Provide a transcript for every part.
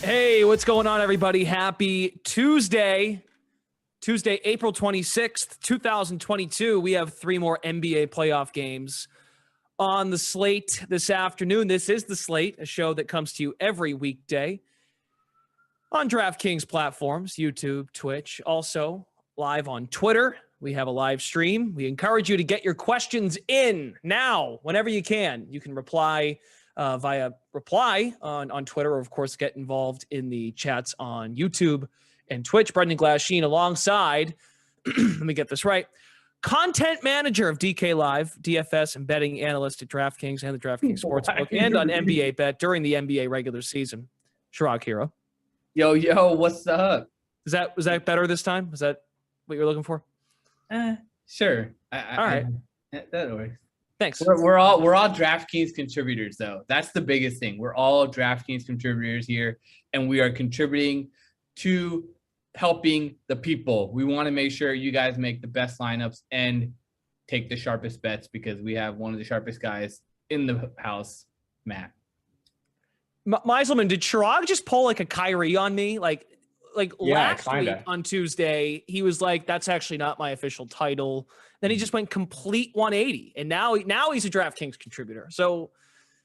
Hey, what's going on, everybody? Happy Tuesday. Tuesday, April 26th, 2022. We have 3 more NBA playoff games on the slate this afternoon. This is The Slate, a show that comes to you every weekday on DraftKings platforms, YouTube, Twitch, also live on Twitter. We have a live stream. We encourage you to get your questions in now, whenever you can. You can reply via reply on Twitter, or of course get involved in the chats on YouTube and Twitch. Brendan Glasheen alongside, let me get this right, content manager of DK Live, DFS and betting analyst at DraftKings and the DraftKings Sportsbook, and on NBA Bet during the NBA regular season, Chirag HERRO. Yo, what's up? Was that better this time? Was that what you were looking for? Sure. All right. That works. Thanks. We're all DraftKings contributors, though. That's the biggest thing. We're all DraftKings contributors here, and we are contributing to helping the people. We want to make sure you guys make the best lineups and take the sharpest bets, because we have one of the sharpest guys in the house, Matt. Meiselman, did Chirag just pull like a Kyrie on me? Like last kinda. week on Tuesday, he was like, that's actually not my official title. Then he just went complete 180. And now he's a DraftKings contributor. So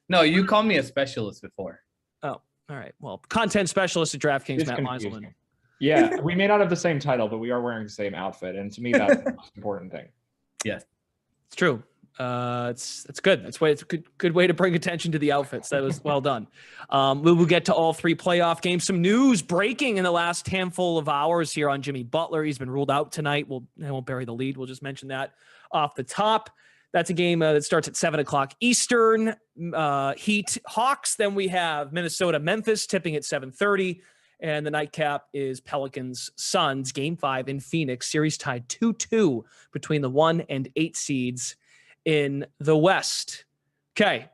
No, you called me a specialist before. oh, all right. Well, content specialist at DraftKings, Just Matt confused Meiselman. me. Yeah, we may not have the same title, but we are wearing the same outfit, and to me, that's the most important thing. Yes, It's true. It's good. It's a good way to bring attention to the outfits. That was well done. We will get to all 3 playoff games. Some news breaking in the last handful of hours here on Jimmy Butler. He's been ruled out tonight. I won't bury the lead. We'll just mention that off the top. That's a game that starts at 7:00 Eastern. Heat Hawks. Then we have Minnesota Memphis tipping at 7:30. And the nightcap is Pelicans Suns, game 5 in Phoenix, series tied 2-2 between the 1 and 8 seeds in the West. Okay.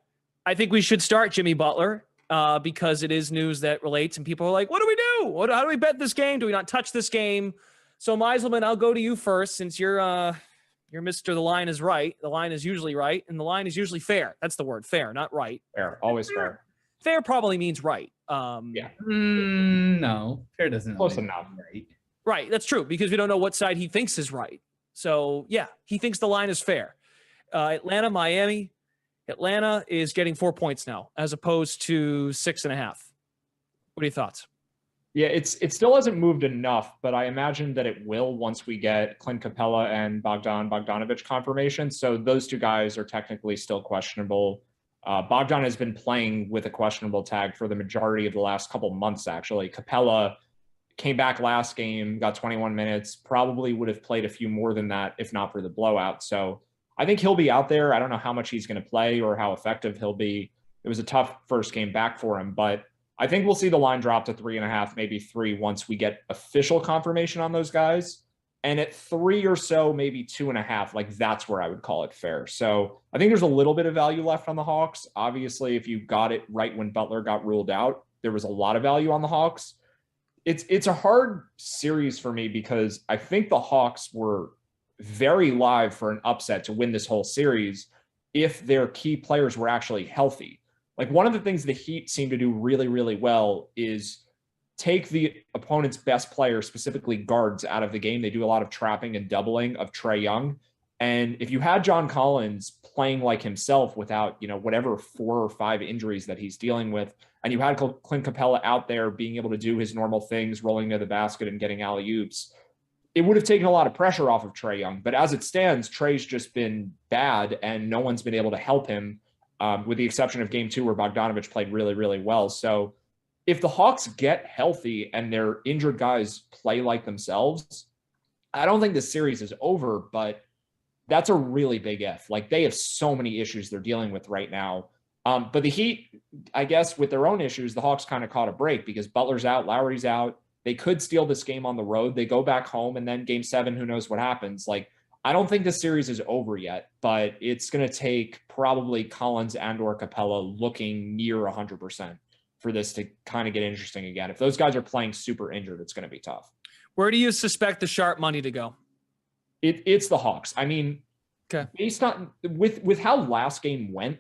I think we should start Jimmy Butler because it is news that relates and people are like, what do we do? How do we bet this game? Do we not touch this game? So Meiselman, I'll go to you first since you're Mr. The line is right. The line is usually right. And the line is usually fair. That's the word, fair, not right. Fair, always fair. Fair probably means right. Yeah. No, fair doesn't. Close enough. Right. Right. That's true because we don't know what side he thinks is right. So yeah, he thinks the line is fair. Atlanta, Miami. Atlanta is getting 4 points now as opposed to 6.5. What are your thoughts? Yeah, it still hasn't moved enough, but I imagine that it will once we get CLINT CAPELA and Bogdanovic confirmation. So those 2 guys are technically still questionable. Bogdan has been playing with a questionable tag for the majority of the last couple months, actually. Capella came back last game, got 21 minutes, probably would have played a few more than that if not for the blowout. So I think he'll be out there. I don't know how much he's going to play or how effective he'll be. It was a tough first game back for him, but I think we'll see the line drop to 3.5, maybe 3 once we get official confirmation on those guys. And at 3 or so, maybe 2.5, like that's where I would call it fair. So I think there's a little bit of value left on the Hawks. Obviously, if you got it right when Butler got ruled out, there was a lot of value on the Hawks. It's a hard series for me because I think the Hawks were very live for an upset to win this whole series if their key players were actually healthy. Like one of the things the Heat seem to do really, really well is take the opponent's best player, specifically guards, out of the game. They do a lot of trapping and doubling of Trae Young. And if you had John Collins playing like himself without, whatever 4 or 5 injuries that he's dealing with, and you had CLINT CAPELA out there being able to do his normal things, rolling to the basket and getting alley-oops, it would have taken a lot of pressure off of Trae Young. But as it stands, Trae's just been bad and no one's been able to help him, with the exception of game 2 where Bogdanovic played really, really well. So if the Hawks get healthy and their injured guys play like themselves, I don't think this series is over, but that's a really big if. Like they have so many issues they're dealing with right now. But the Heat, I guess with their own issues, the Hawks kind of caught a break because Butler's out, Lowry's out. They could steal this game on the road. They go back home and then game 7, who knows what happens. Like, I don't think the series is over yet, but it's going to take probably Collins and or Capella looking near 100%. For this to kind of get interesting again. If those guys are playing super injured, it's going to be tough. Where do you suspect the sharp money to go? It's the Hawks. I mean, okay. Based on with how last game went,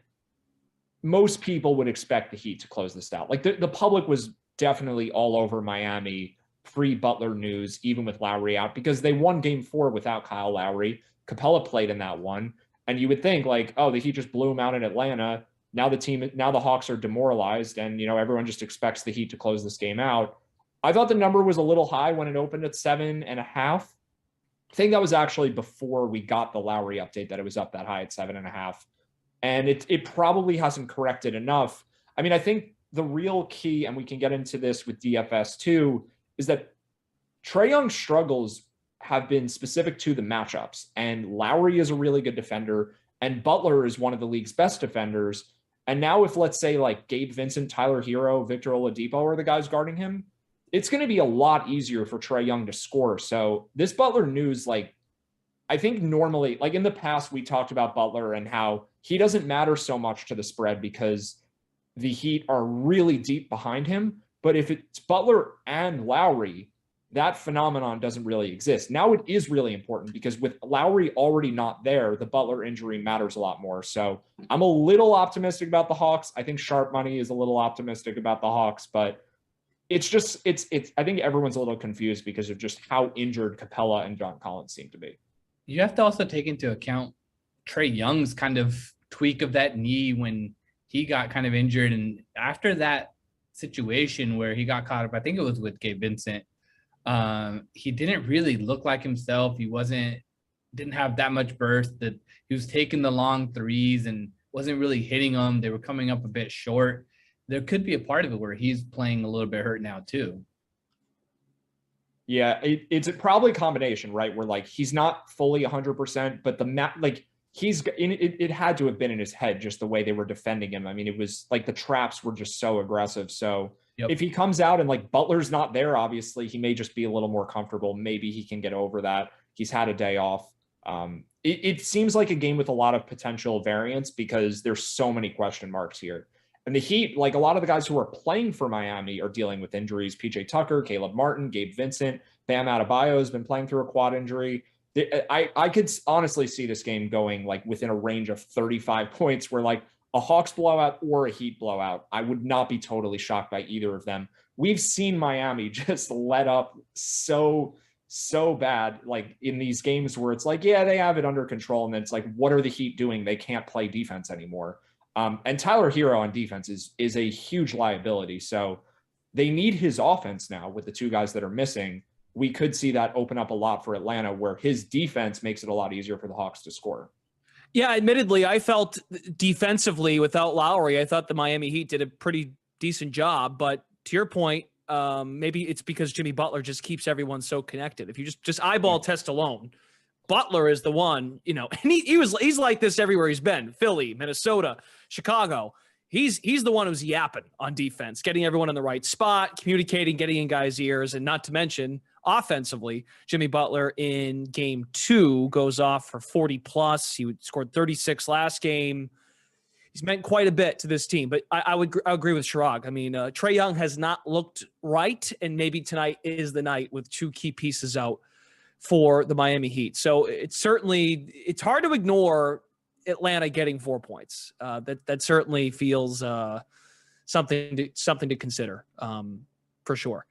most people would expect the Heat to close this out. Like the public was definitely all over Miami pre-Butler news, even with Lowry out, because they won game 4 without Kyle Lowry. Capella played in that one. And you would think like, oh, the Heat just blew him out in Atlanta. Now the Hawks are demoralized and, everyone just expects the Heat to close this game out. I thought the number was a little high when it opened at 7.5. I think that was actually before we got the Lowry update that it was up that high at 7.5. And it probably hasn't corrected enough. I mean, I think the real key, and we can get into this with DFS too, is that Trae Young's struggles have been specific to the matchups. And Lowry is a really good defender. And Butler is one of the league's best defenders. And now if, let's say, like Gabe Vincent, Tyler Herro, Victor Oladipo are the guys guarding him, it's going to be a lot easier for Trae Young to score. So this Butler news, like, I think normally, like in the past, we talked about Butler and how he doesn't matter so much to the spread because the Heat are really deep behind him. But if it's Butler and Lowry, that phenomenon doesn't really exist. Now it is really important because with Lowry already not there, the Butler injury matters a lot more. So I'm a little optimistic about the Hawks. I think sharp money is a little optimistic about the Hawks, but it's I think everyone's a little confused because of just how injured Capella and John Collins seem to be. You have to also take into account Trae Young's kind of tweak of that knee when he got kind of injured. And after that situation where he got caught up, I think it was with Gabe Vincent, He didn't really look like himself. Didn't have that much burst. That he was taking the long threes and wasn't really hitting them. They were coming up a bit short. There could be a part of it where he's playing a little bit hurt now too. Yeah, it's probably a combination, right? Where like he's not fully 100%, but the map, like it had to have been in his head just the way they were defending him. I mean, it was like the traps were just so aggressive. So if he comes out and like Butler's not there, obviously he may just be a little more comfortable. Maybe he can get over that. He's had a day off. It seems like a game with a lot of potential variance because there's so many question marks here. And the Heat, like a lot of the guys who are playing for Miami are dealing with injuries. PJ Tucker, Caleb Martin, Gabe Vincent, Bam Adebayo has been playing through a quad injury. I could honestly see this game going like within a range of 35 points where like a Hawks blowout or a Heat blowout. I would not be totally shocked by either of them. We've seen Miami just let up so bad, like in these games where it's like, yeah, they have it under control. And then it's like, what are the Heat doing? They can't play defense anymore. And Tyler HERRO on defense is a huge liability. So they need his offense now with the two guys that are missing. We could see that open up a lot for Atlanta where his defense makes it a lot easier for the Hawks to score. Yeah, admittedly, I felt defensively without Lowry, I thought the Miami Heat did a pretty decent job. But to your point, maybe it's because Jimmy Butler just keeps everyone so connected. If you just eyeball test alone, Butler is the one, and he's like this everywhere he's been. Philly, Minnesota, Chicago. He's the one who's yapping on defense, getting everyone in the right spot, communicating, getting in guys' ears, and not to mention offensively, Jimmy Butler in game 2 goes off for 40 plus. He scored 36 last game. He's meant quite a bit to this team, but I agree with Chirag. I mean, TRAE Young has not looked right, and maybe tonight is the night with 2 key pieces out for the Miami Heat. So it's hard to ignore Atlanta getting 4 points. That certainly feels something to consider for sure.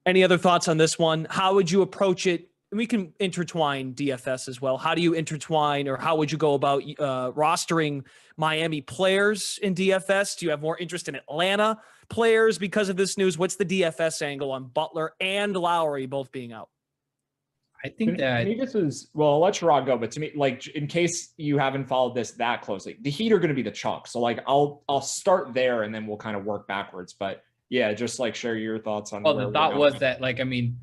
Any other thoughts on this one? How would you approach it? We can intertwine DFS as well. How do you intertwine, or how would you go about rostering Miami players in DFS? Do you have more interest in Atlanta players because of this news? What's the DFS angle on Butler and Lowry both being out? I think that to me, this is, well, I'll let Chirag go, but to me, like, in case you haven't followed this that closely, the Heat are going to be the chalk. So like, I'll start there and then we'll kind of work backwards. But yeah, just like share your thoughts on. Well, the thought was that, like, I mean,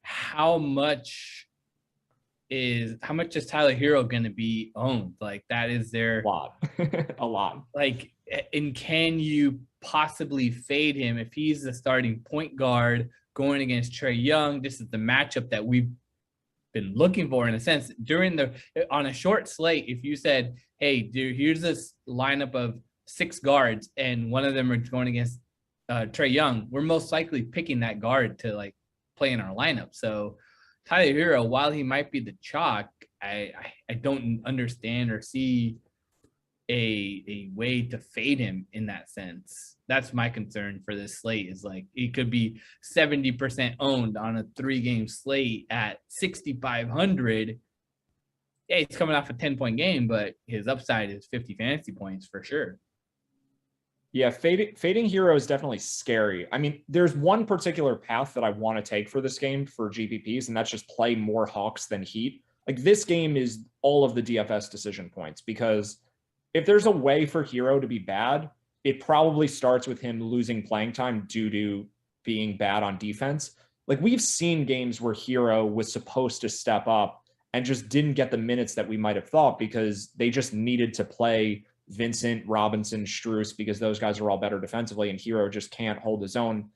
how much is Tyler HERRO going to be owned? Like, that is their a lot. Like, and can you possibly fade him if he's the starting point guard going against TRAE Young? This is the matchup that we've been looking for, in a sense, on a short slate. If you said, hey, dude, here's this lineup of 6 guards and one of them are going against TRAE Young, we're most likely picking that guard to like play in our lineup. So Tyler HERRO, while he might be the chalk, I don't understand or see a way to fade him in that sense. That's my concern for this slate, is like, it could be 70% owned on a 3-game slate at 6,500. Yeah, he's coming off a 10-point game, but his upside is 50 fantasy points for sure. Yeah, fading HERRO is definitely scary. I mean, there's one particular path that I want to take for this game for GPPs, and that's just play more Hawks than Heat. Like, this game is all of the DFS decision points, because if there's a way for HERRO to be bad, it probably starts with him losing playing time due to being bad on defense. Like, we've seen games where HERRO was supposed to step up and just didn't get the minutes that we might have thought, because they just needed to play Vincent, Robinson, STRUS, because those guys are all better defensively, and HERRO just can't hold his own,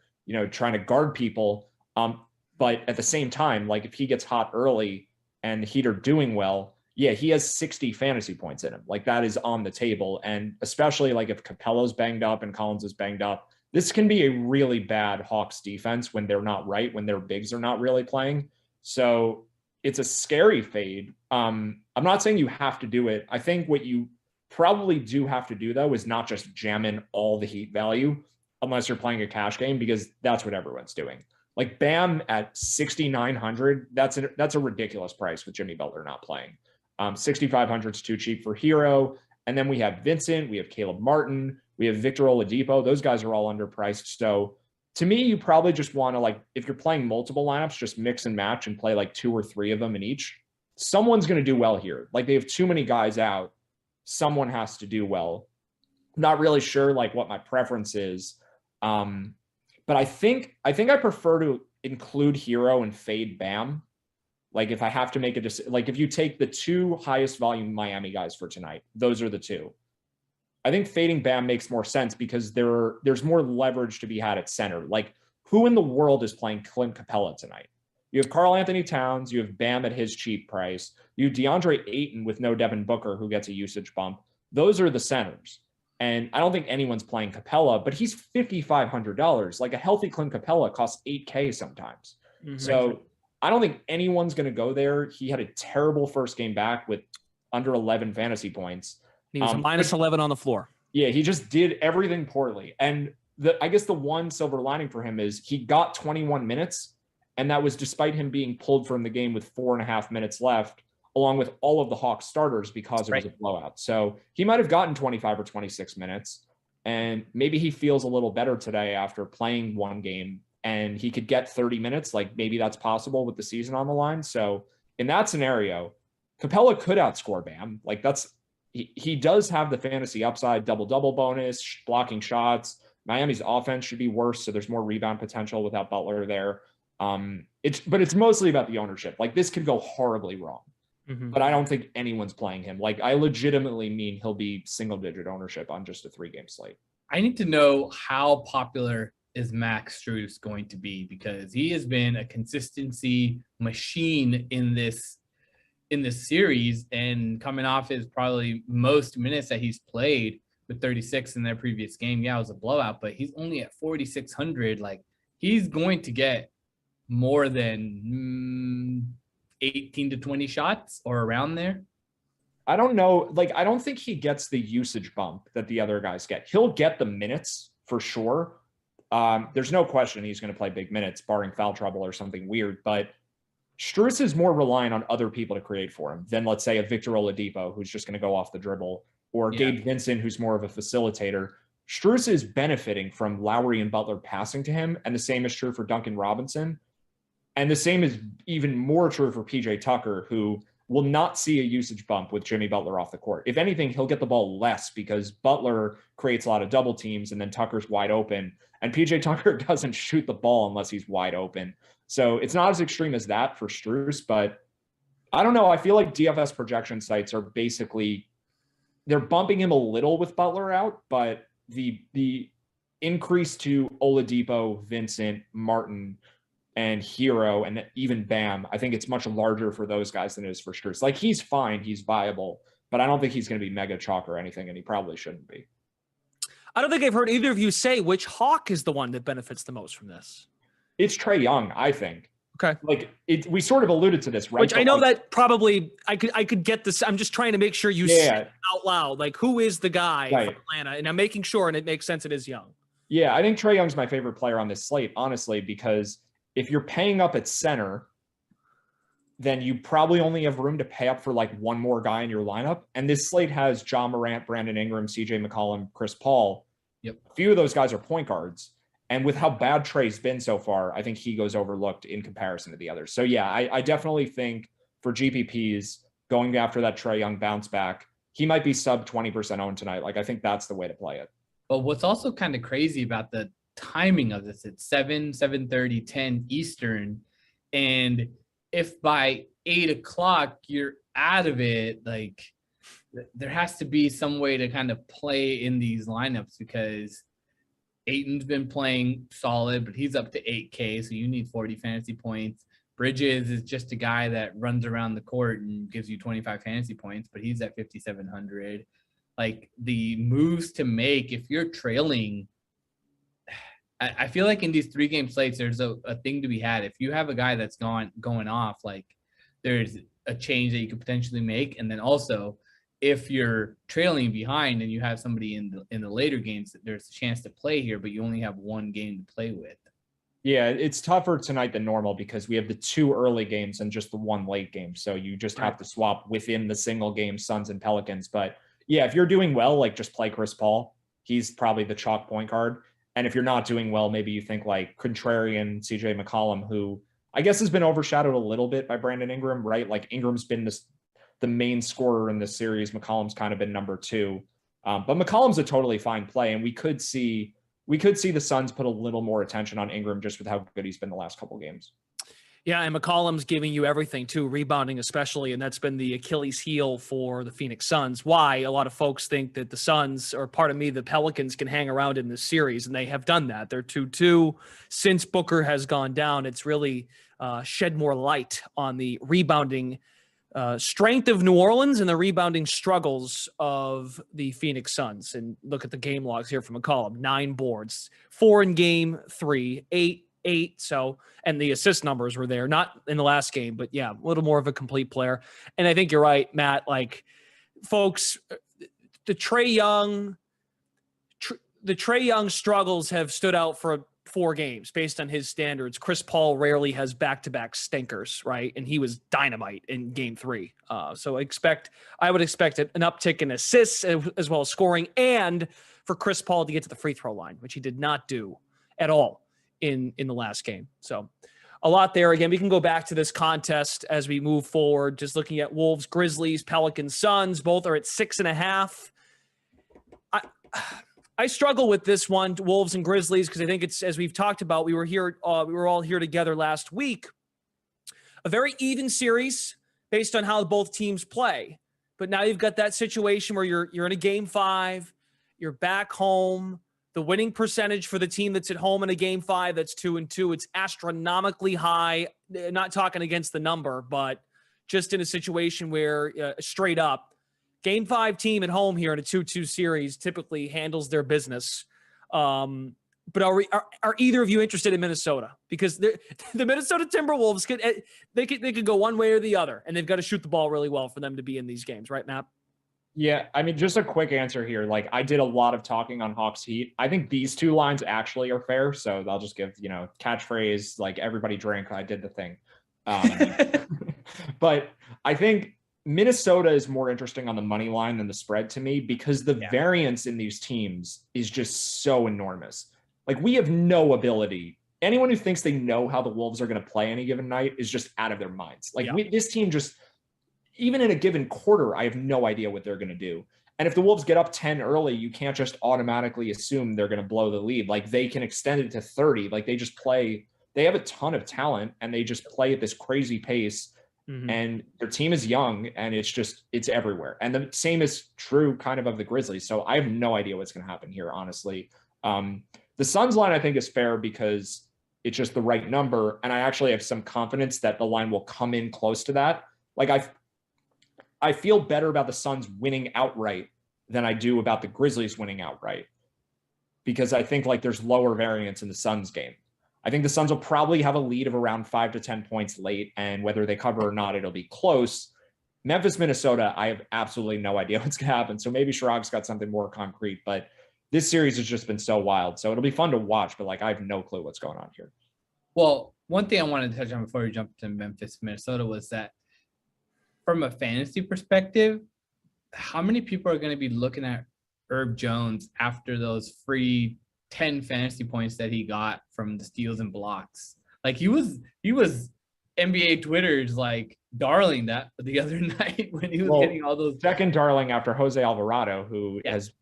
trying to guard people. But at the same time, like, if he gets hot early and the Heat are doing well, yeah, he has 60 fantasy points in him. Like, that is on the table. And especially like if Capela's banged up and Collins is banged up, this can be a really bad Hawks defense when they're not right, when their bigs are not really playing. So it's a scary fade. I'm not saying you have to do it. I think what you probably do have to do, though, is not just jam in all the Heat value unless you're playing a cash game, because that's what everyone's doing. Like, Bam at 6,900, that's a ridiculous price with Jimmy Butler not playing. 6,500 is too cheap for HERRO. And then we have Vincent, we have Caleb Martin, we have Victor Oladipo. Those guys are all underpriced. So to me, you probably just want to, like, if you're playing multiple lineups, just mix and match and play like 2 or 3 of them in each. Someone's going to do well here. Like, they have too many guys out. Someone has to do well. Not really sure like what my preference is. But I think I prefer to include HERRO and fade BAM. Like, if I have to make a decision, like if you take the 2 highest volume Miami guys for tonight, those are the 2. I think fading BAM makes more sense because there's more leverage to be had at center. Like, who in the world is playing CLINT CAPELA tonight? You have Karl Anthony Towns, you have Bam at his cheap price, you have DeAndre Ayton with no Devin Booker who gets a usage bump. Those are the centers. And I don't think anyone's playing Capella, but he's $5,500. Like, a healthy CLINT CAPELA costs $8K sometimes. Mm-hmm. So I don't think anyone's going to go there. He had a terrible first game back with under 11 fantasy points. He was a minus 11 on the floor. Yeah, he just did everything poorly. And I guess the one silver lining for him is he got 21 minutes. And that was despite him being pulled from the game with 4.5 minutes left, along with all of the Hawks starters because it was a blowout. So he might have gotten 25 or 26 minutes. And maybe he feels a little better today after playing one game and he could get 30 minutes. Like, maybe that's possible with the season on the line. So in that scenario, Capella could outscore Bam. Like, he does have the fantasy upside, double-double bonus, blocking shots. Miami's offense should be worse, so there's more rebound potential without Butler there. But it's mostly about the ownership. Like, this could go horribly wrong, but I don't think anyone's playing him. Like, I legitimately mean he'll be single-digit ownership on just a 3-game slate. I need to know how popular is Max Strus going to be, because he has been a consistency machine in this series, and coming off his probably most minutes that he's played with 36 in their previous game. Yeah, it was a blowout, but he's only at 4,600. Like, he's going to get more than 18 to 20 shots or around there. I don't know. Like, I don't think he gets the usage bump that the other guys get. He'll get the minutes for sure. There's no question he's going to play big minutes, barring foul trouble or something weird. But Strus is more reliant on other people to create for him than, let's say, a Victor Oladipo, who's just going to go off the dribble, or Gabe Vincent, who's more of a facilitator. Strus is benefiting from Lowry and Butler passing to him, and the same is true for Duncan Robinson. And the same is even more true for PJ Tucker, who will not see a usage bump with Jimmy Butler off the court. If anything, he'll get the ball less because Butler creates a lot of double teams and then Tucker's wide open. And PJ Tucker doesn't shoot the ball unless he's wide open. So it's not as extreme as that for Strus, but I don't know. I feel like DFS projection sites are basically, they're bumping him a little with Butler out, but the increase to Oladipo, Vincent, Martin, and HERRO, and even Bam, I think it's much larger for those guys than it is for Strus. Like, he's fine, he's viable, but I don't think he's going to be mega chalk or anything, and he probably shouldn't be. I don't think I've heard either of you say which Hawk is the one that benefits the most from this. It's Trae Young, I think. Okay. Like, we sort of alluded to this, right? Which I know that probably I could get this. I'm just trying to make sure you say it out loud. Like, who is the guy from Atlanta? And I'm making sure, and it makes sense, it is Young. Yeah, I think Trae Young's my favorite player on this slate, honestly, because if you're paying up at center, then you probably only have room to pay up for like one more guy in your lineup. And this slate has John Morant, Brandon Ingram, CJ McCollum, Chris Paul. Yep. A few of those guys are point guards. And with how bad Trae's been so far, I think he goes overlooked in comparison to the others. So yeah, I definitely think for GPPs, going after that Trae Young bounce back, he might be sub 20% owned tonight. Like, I think that's the way to play it. But what's also kind of crazy about the timing of this, it's 7:30, 10 Eastern. And if by 8 o'clock you're out of it, like, there has to be some way to kind of play in these lineups, because Ayton's been playing solid, but he's up to 8K, so you need 40 fantasy points. Bridges is just a guy that runs around the court and gives you 25 fantasy points, but he's at 5,700. Like, the moves to make if you're trailing, I feel like in these 3-game slates, there's a thing to be had. If you have a guy that's going off, like, there's a change that you could potentially make. And then also, if you're trailing behind and you have somebody in the later games, there's a chance to play here, but you only have one game to play with. Yeah, it's tougher tonight than normal because we have the 2 early games and just the 1 late game. So you just have to swap within the single game Suns and Pelicans. But yeah, if you're doing well, like, just play Chris Paul. He's probably the chalk point guard. And if you're not doing well, maybe you think like contrarian CJ McCollum, who I guess has been overshadowed a little bit by Brandon Ingram, right? Like Ingram's been the main scorer in this series. McCollum's kind of been number 2. But McCollum's a totally fine play, and we could see the Suns put a little more attention on Ingram just with how good he's been the last couple games. Yeah, and McCollum's giving you everything too, rebounding especially, and that's been the Achilles heel for the Phoenix Suns. Why a lot of folks think that the Suns, or part of me, the Pelicans can hang around in this series, and they have done that. They're 2-2 since Booker has gone down. It's really shed more light on the rebounding strength of New Orleans and the rebounding struggles of the Phoenix Suns. And look at the game logs here from McCollum: 9 boards, 4 in game 3, 8. So, and the assist numbers were there, not in the last game, but yeah, a little more of a complete player. And I think you're right, Matt. Like, folks, the Trae Young struggles have stood out for 4 games based on his standards. Chris Paul rarely has back-to-back stinkers, right? And he was dynamite in game 3. So I would expect an uptick in assists as well as scoring, and for Chris Paul to get to the free throw line, which he did not do at all in the last game. So a lot there. Again, we can go back to this contest as we move forward, just looking at Wolves, Grizzlies, Pelicans, Suns. Both are at 6.5. I struggle with this one, Wolves and Grizzlies, because I think it's, as we've talked about, we were all here together last week, a very even series based on how both teams play. But now you've got that situation where you're in a game 5, you're back home. The winning percentage for the team that's at home in a game 5 that's 2-2, it's astronomically high. Not talking against the number, but just in a situation where straight up, game 5 team at home here in a 2-2 series typically handles their business. But are either of you interested in Minnesota? Because the Minnesota Timberwolves could go one way or the other, and they've got to shoot the ball really well for them to be in these games, right, Matt? Yeah, I mean, just a quick answer here. Like, I did a lot of talking on Hawks Heat. I think these 2 lines actually are fair. So I'll just give, catchphrase, like, everybody drink. I did the thing. But I think Minnesota is more interesting on the money line than the spread to me, because the variance in these teams is just so enormous. Like, we have no ability. Anyone who thinks they know how the Wolves are going to play any given night is just out of their minds. Like, this team just, even in a given quarter, I have no idea what they're going to do. And if the Wolves get up 10 early, you can't just automatically assume they're going to blow the lead. Like, they can extend it to 30. Like, they just play. They have a ton of talent, and they just play at this crazy pace. Mm-hmm. And their team is young, and it's everywhere. And the same is true kind of the Grizzlies. So I have no idea what's going to happen here, honestly. The Suns line, I think, is fair because it's just the right number. And I actually have some confidence that the line will come in close to that. Like, I feel better about the Suns winning outright than I do about the Grizzlies winning outright, because I think like there's lower variance in the Suns game. I think the Suns will probably have a lead of around 5 to 10 points late, and whether they cover or not, it'll be close. Memphis, Minnesota, I have absolutely no idea what's going to happen. So maybe Sharag's got something more concrete, but this series has just been so wild. So it'll be fun to watch, but like, I have no clue what's going on here. Well, one thing I wanted to touch on before we jump to Memphis, Minnesota was that from a fantasy perspective, how many people are going to be looking at Herb Jones after those free 10 fantasy points that he got from the steals and blocks? Like, he was NBA Twitter's like darling that the other night when he was getting all those. Second darling after Jose Alvarado, who has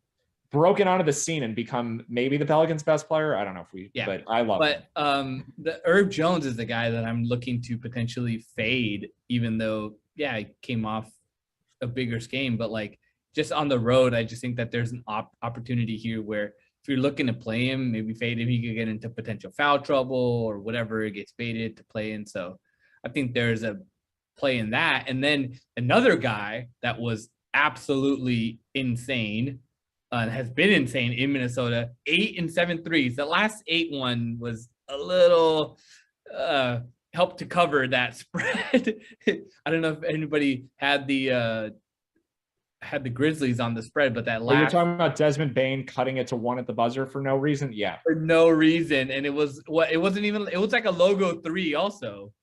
broken onto the scene and become maybe the Pelicans' best player. I don't know if but I love him. But the Herb Jones is the guy that I'm looking to potentially fade, even though, he came off a bigger game, but like just on the road, I just think that there's an opportunity here where if you're looking to play him, maybe fade him, he could get into potential foul trouble or whatever, it gets baited to play in. So I think there's a play in that. And then another guy that was absolutely insane, has been insane in Minnesota, 8 and 7 threes. The last 8 one was a little helped to cover that spread. I don't know if anybody had the Grizzlies on the spread, but that last. You're talking about Desmond Bane cutting it to 1 at the buzzer for no reason? Yeah. For no reason. And it was like a logo 3 also.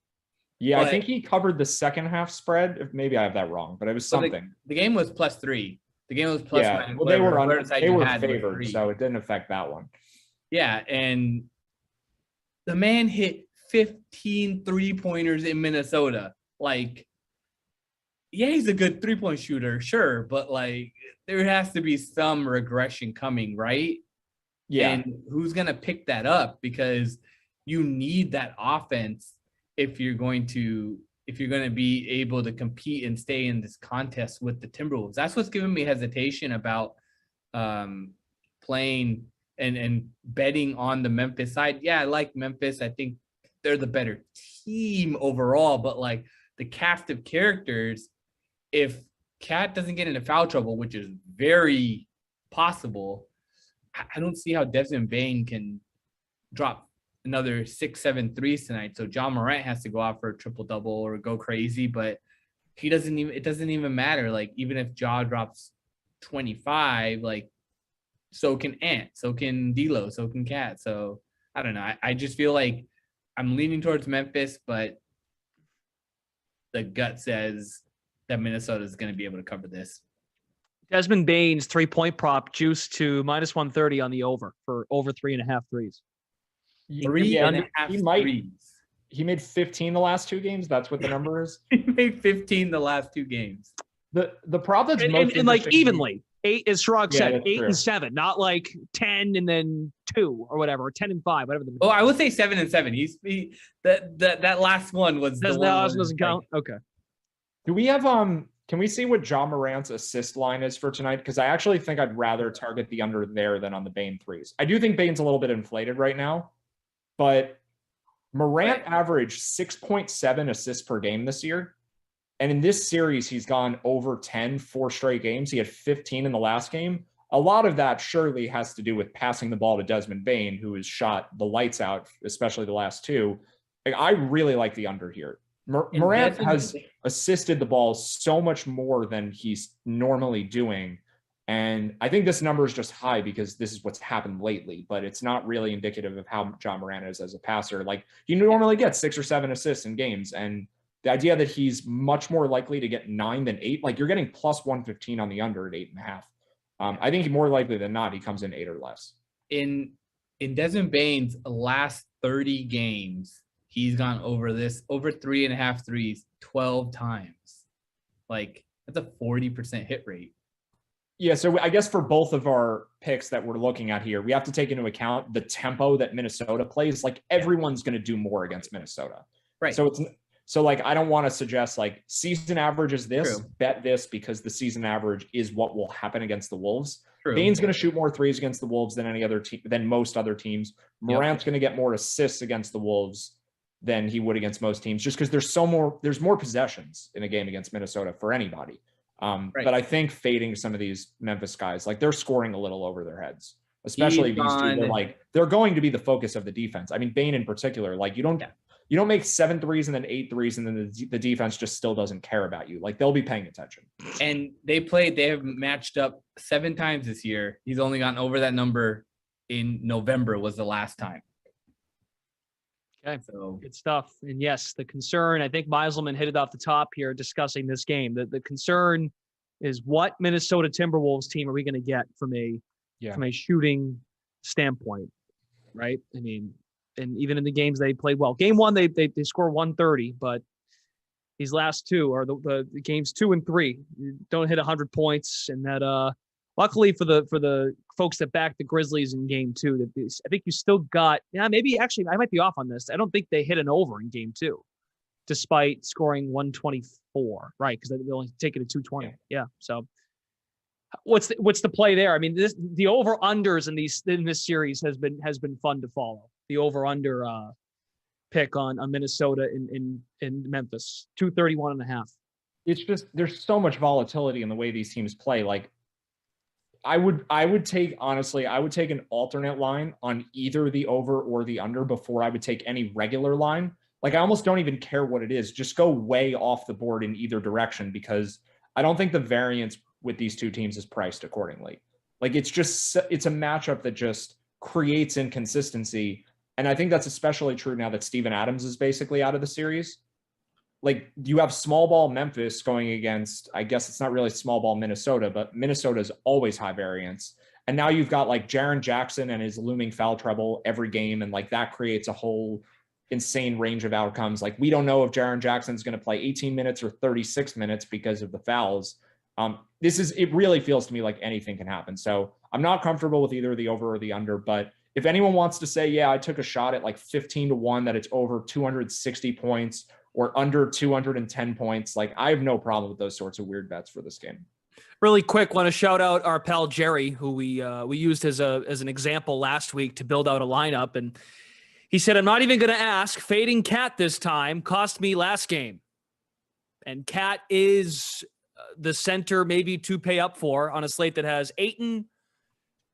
Yeah, but I think he covered the second half spread. Maybe I have that wrong, but it was something. The game was +3. The game was plus. Yeah, well, they were favored, so it didn't affect that one. Yeah, and the man hit 15 3-pointers in Minnesota. Like, yeah, he's a good 3-point shooter, sure, but like there has to be some regression coming, right? Yeah. And who's gonna pick that up? Because you need that offense if you're going to be able to compete and stay in this contest with the Timberwolves. That's what's giving me hesitation about playing and betting on the Memphis side. Yeah, I like Memphis. I think they're the better team overall, but like the cast of characters, if Cat doesn't get into foul trouble, which is very possible, I don't see how Desmond Bane can drop another 6-7 threes tonight. So John Morant has to go out for a triple double or go crazy, but it doesn't even matter. Like, even if Ja drops 25, like, so can Ant, so can D'Lo, so can Cat. So I don't know. I just feel like I'm leaning towards Memphis, but the gut says that Minnesota is going to be able to cover this. Desmond Bane's 3-point prop juiced to -130 on the over for over 3.5 threes. 3.5 threes. He made 15 the last 2 games. That's what the number is. He made 15 the last 2 games. The prop that's and like evenly. 8, as Shrug said, that's 8 true. and 7, not like 10 and then 2 or whatever, or 10 and 5, whatever. Oh, I would say 7 and 7. That last one was the last doesn't count. Okay. Do we have can we see what John Morant's assist line is for tonight? Because I actually think I'd rather target the under there than on the Bane threes. I do think Bane's a little bit inflated right now, but Morant averaged 6.7 assists per game this year. And in this series, he's gone over 10, 4 straight games. He had 15 in the last game. A lot of that surely has to do with passing the ball to Desmond Bane, who has shot the lights out, especially the last 2. I really like the under here. Morant has assisted the ball so much more than he's normally doing. And I think this number is just high because this is what's happened lately, but it's not really indicative of how John Morant is as a passer. Like, he normally gets 6 or 7 assists in games. And the idea that he's much more likely to get 9 than 8, like, you're getting plus 115 on the under at 8.5. I think more likely than not, he comes in 8 or less. In Desmond Bane's last 30 games, he's gone over 3.5 threes 12 times. Like, that's a 40% hit rate. Yeah, so I guess for both of our picks that we're looking at here, we have to take into account the tempo that Minnesota plays. Like, everyone's going to do more against Minnesota. Right. So like, I don't want to suggest like season average is this, True. bet this, because the season average is what will happen against the Wolves. True. Bane's going to shoot more threes against the Wolves than any other team, than most other teams. Morant's going to get more assists against the Wolves than he would against most teams, just because there's more possessions in a game against Minnesota for anybody. But I think fading some of these Memphis guys, like, they're scoring a little over their heads, especially these two. They're going to be the focus of the defense. I mean, Bane in particular, like, you don't make 7 threes and then 8 threes and then the defense just still doesn't care about you. Like, they'll be paying attention. And they have matched up 7 times this year. He's only gotten over that number in November was the last time. Okay, so good stuff. And yes, the concern, I think Meiselman hit it off the top here discussing this game. The concern is, what Minnesota Timberwolves team are we going to get from a shooting standpoint, right? I mean, and even in the games they played well. Game 1, they score 130, but these last 2 are the games 2 and 3 don't hit 100 points. And that luckily for the folks that backed the Grizzlies in game 2, I think you still got, maybe actually I might be off on this. I don't think they hit an over in game 2, despite scoring 124, right? Because they only take it to 220. Yeah. So what's the play there? I mean, the over unders in this series has been fun to follow. The over under pick on Minnesota in Memphis, 231.5. It's just, there's so much volatility in the way these teams play. Like, I would take an alternate line on either the over or the under before I would take any regular line. Like, I almost don't even care what it is. Just go way off the board in either direction, because I don't think the variance with these two teams is priced accordingly. Like, it's a matchup that just creates inconsistency. And I think that's especially true now that Steven Adams is basically out of the series. Like, you have small ball Memphis going against, I guess it's not really small ball Minnesota, but Minnesota is always high variance. And now you've got like Jaren Jackson and his looming foul trouble every game. And like that creates a whole insane range of outcomes. Like we don't know if Jaren Jackson's going to play 18 minutes or 36 minutes because of the fouls. It really feels to me like anything can happen. So I'm not comfortable with either the over or the under, but if anyone wants to say, yeah, I took a shot at like 15-1 that it's over 260 points or under 210 points, like I have no problem with those sorts of weird bets for this game. Really quick, want to shout out our pal Jerry, who we used as an example last week to build out a lineup, and he said, "I'm not even going to ask. Fading Cat this time cost me last game," and Cat is the center maybe to pay up for on a slate that has Ayton,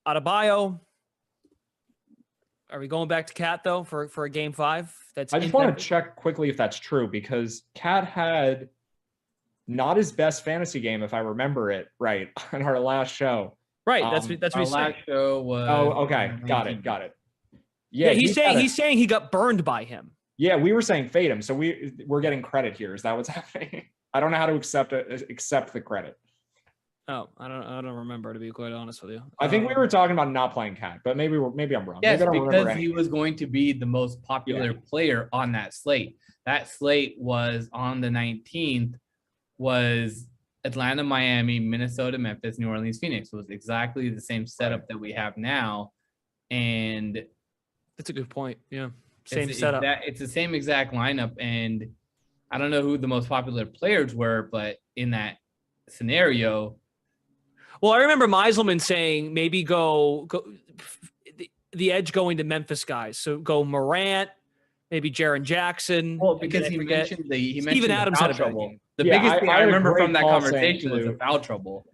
Adebayo. Are we going back to Cat though for a game 5? I just want to check quickly if that's true, because Cat had not his best fantasy game, if I remember it right, on our last show. Right, that's what Our he's saying. last show was. Oh, okay, got it. Yeah, he's saying he got burned by him. Yeah, we were saying fade him, so we're getting credit here. Is that what's happening? I don't know how to accept the credit. Oh, I don't remember, to be quite honest with you. I think we were talking about not playing Cat, but maybe I'm wrong. Yes, maybe because he was going to be the most popular player on that slate. That slate was on the 19th, was Atlanta, Miami, Minnesota, Memphis, New Orleans, Phoenix. It was exactly the same setup that we have now. And that's a good point. Yeah. Same it's setup. It's the same exact lineup. And I don't know who the most popular players were, but in that scenario. Well, I remember Meiselman saying maybe go the edge going to Memphis guys. So go Morant, maybe Jaren Jackson. Well, because he mentioned Steven Adams had a trouble. The biggest thing I remember from that conversation was the foul trouble.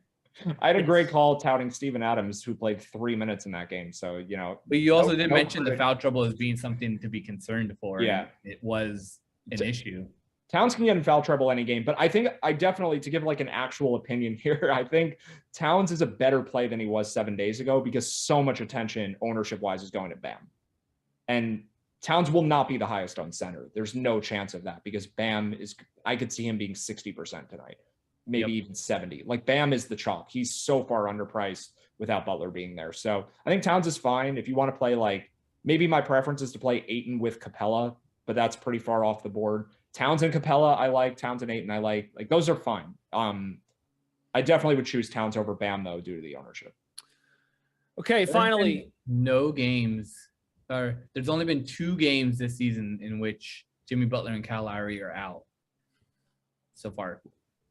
I had a great call touting Steven Adams, who played 3 minutes in that game. So, But you also did mention the foul trouble as being something to be concerned for. Yeah. It was an issue. Towns can get in foul trouble any game, but I think I definitely, to give like an actual opinion here, I think Towns is a better play than he was 7 days ago, because so much attention ownership-wise is going to Bam. And Towns will not be the highest on center. There's no chance of that, because Bam is, I could see him being 60% tonight, maybe even 70. Like Bam is the chalk. He's so far underpriced without Butler being there. So I think Towns is fine. If you want to play, like, maybe my preference is to play Ayton with CAPELA, but that's pretty far off the board. Towns and CAPELA, I like. Towns and Ayton, I like. Like, those are fine. I definitely would choose Towns over Bam, though, due to the ownership. Okay, finally. No games. There's only been 2 games this season in which Jimmy Butler and Kyle Lowry are out so far.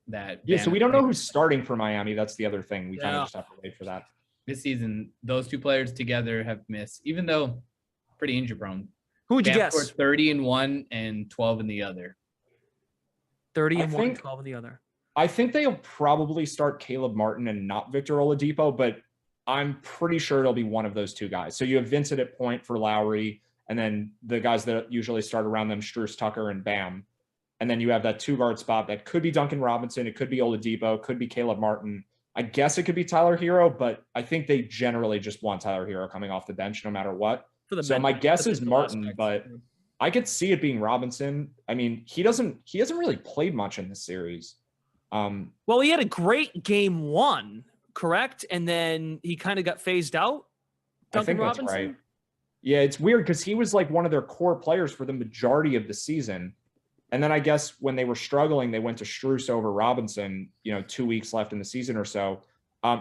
So we don't know who's starting for Miami. That's the other thing. We kind of just have to wait for that. This season, those 2 players together have missed, even though pretty injury prone. Who would you guess? 30 in one and 12 in the other. 30 in one, 12 in the other. I think they'll probably start Caleb Martin and not Victor Oladipo, but I'm pretty sure it'll be one of those 2 guys. So you have Vincent at point for Lowry, and then the guys that usually start around them, STRUS, Tucker, and Bam. And then you have that 2-guard spot that could be Duncan Robinson, it could be Oladipo, could be Caleb Martin. I guess it could be Tyler Herro, but I think they generally just want Tyler Herro coming off the bench no matter what. So my guess is Martin, but I could see it being Robinson. I mean, he hasn't really played much in this series. Well, he had a great game 1, correct? And then he kind of got phased out. Duncan Robinson? That's right. Yeah, it's weird because he was like one of their core players for the majority of the season. And then I guess when they were struggling, they went to STRUS over Robinson, 2 weeks left in the season or so.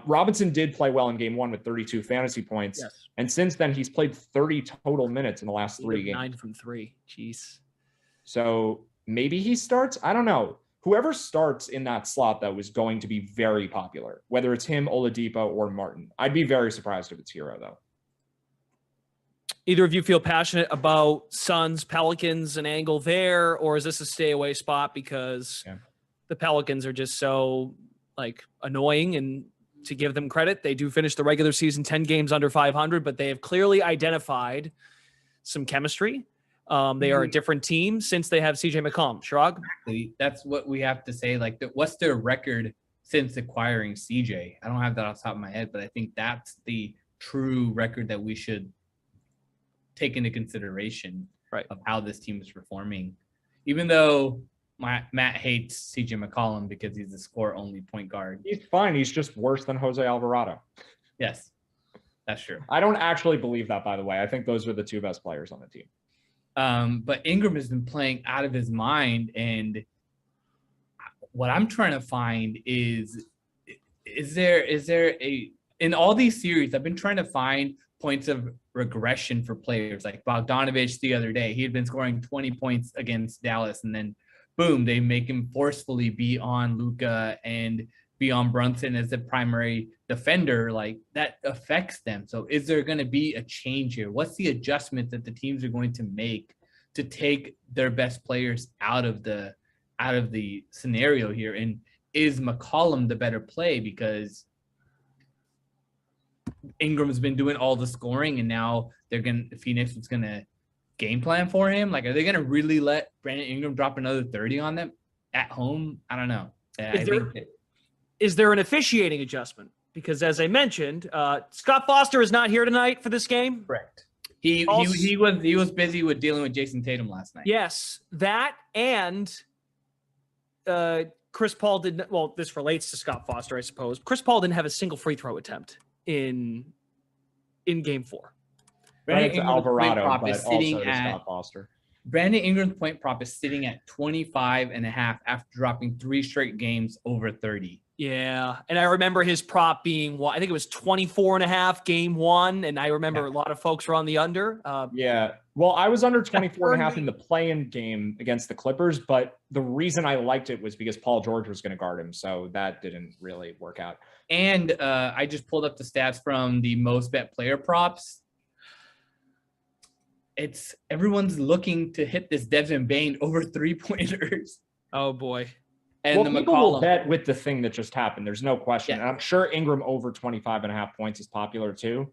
Robinson did play well in game 1 with 32 fantasy points. Yes. And since then, he's played 30 total minutes in the last 3 games. 9 from 3. Jeez. So maybe he starts. I don't know. Whoever starts in that slot, though, is going to be very popular, whether it's him, Oladipo, or Martin. I'd be very surprised if it's Herro, though. Either of you feel passionate about Suns, Pelicans, an angle there, or is this a stay away spot because the Pelicans are just so annoying? And to give them credit, they do finish the regular season 10 games under 500, but they have clearly identified some chemistry. They are a different team since they have CJ McCollum. Shrug? That's what we have to say. What's their record since acquiring CJ? I don't have that off the top of my head, but I think that's the true record that we should take into consideration of how this team is performing. Even though Matt hates CJ McCollum because he's a score-only point guard. He's fine. He's just worse than Jose Alvarado. Yes. That's true. I don't actually believe that, by the way. I think those are the two best players on the team. But Ingram has been playing out of his mind, and what I'm trying to find is there a, in all these series, I've been trying to find points of regression for players like Bogdanovich the other day. He had been scoring 20 points against Dallas, and then boom, they make him forcefully be on Luka and be on Brunson as the primary defender. Like, that affects them. So is there going to be a change here? What's the adjustment that the teams are going to make to take their best players out of the scenario here? And is McCollum the better play, because Ingram's been doing all the scoring, and now Phoenix is gonna game plan for him? Like, are they gonna really let Brandon Ingram drop another 30 on them at home? I don't know. Is there an officiating adjustment? Because as I mentioned, Scott Foster is not here tonight for this game. Correct. He was busy with dealing with Jason Tatum last night. Yes, that, and Chris Paul didn't. Well, this relates to Scott Foster, I suppose. Chris Paul didn't have a single free throw attempt in Game 4. Right, to Alvarado, but also to Scott Foster. Brandon Ingram's point prop is sitting at 25.5 after dropping 3 straight games over 30. Yeah, and I remember his prop being, I think it was 24.5 Game 1, and I remember a lot of folks were on the under. Yeah, well, I was under 24.5 in the play-in game against the Clippers, but the reason I liked it was because Paul George was going to guard him, so that didn't really work out. And I just pulled up the stats from the most bet player props. Everyone's looking to hit this Desmond Bane over 3-pointers. Oh boy. And well, the people McCollum will bet with the thing that just happened. There's no question. Yeah. And I'm sure Ingram over 25.5 points is popular too.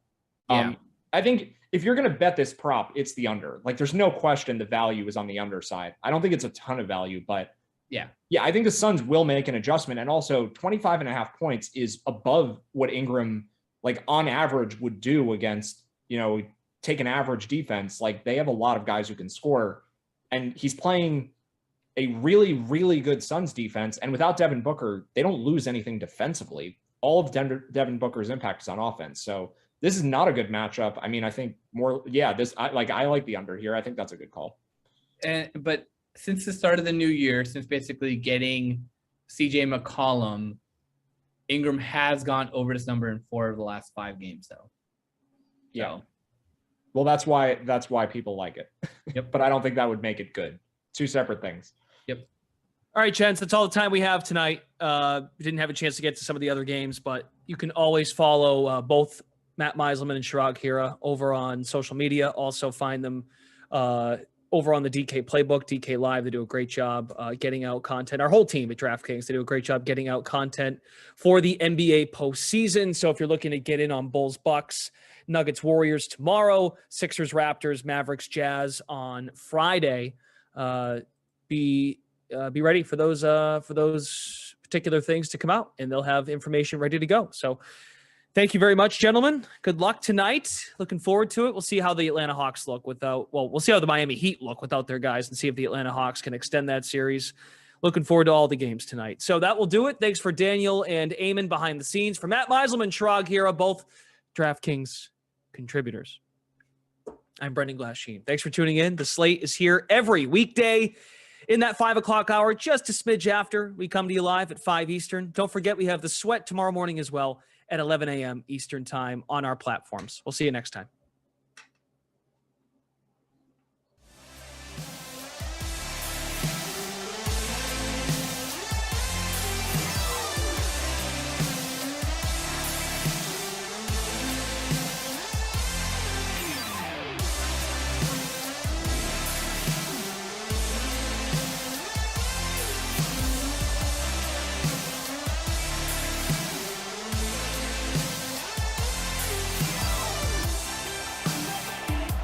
Yeah. I think if you're going to bet this prop, it's the under. Like, there's no question the value is on the under side. I don't think it's a ton of value, but yeah, I think the Suns will make an adjustment. And also 25.5 points is above what Ingram, like, on average would do against, take an average defense. Like, they have a lot of guys who can score, and he's playing a really, really good Suns defense. And without Devin Booker, they don't lose anything defensively. All of Devin Booker's impact is on offense. So this is not a good matchup. I mean, I think I like the under here. I think that's a good call. But since the start of the new year, since basically getting CJ McCollum, Ingram has gone over this number in 4 of the last 5 games, though. Yeah. Well, that's why people like it. Yep. But I don't think that would make it good. 2 separate things. Yep. All right, gents, that's all the time we have tonight. We didn't have a chance to get to some of the other games, but you can always follow both Matt Meiselman and Chirag Hira over on social media. Also find them over on the DK Playbook, DK Live. They do a great job getting out content. Our whole team at DraftKings, they do a great job getting out content for the NBA postseason. So if you're looking to get in on Bulls, Bucks, Nuggets, Warriors tomorrow, Sixers, Raptors, Mavericks, Jazz on Friday, be ready for those particular things to come out, and they'll have information ready to go. So thank you very much, gentlemen. Good luck tonight. Looking forward to it. We'll see how the Atlanta Hawks look we'll see how the Miami Heat look without their guys, and see if the Atlanta Hawks can extend that series. Looking forward to all the games tonight. So that will do it. Thanks for Daniel and Eamon behind the scenes. For Matt Meiselman, Chirag Hira, both DraftKings contributors, I'm Brendan Glasheen. Thanks for tuning in. The Slate is here every weekday in that 5 o'clock hour, just a smidge after. We come to you live at 5 Eastern. Don't forget, we have The Sweat tomorrow morning as well at 11 a.m. Eastern time on our platforms. We'll see you next time.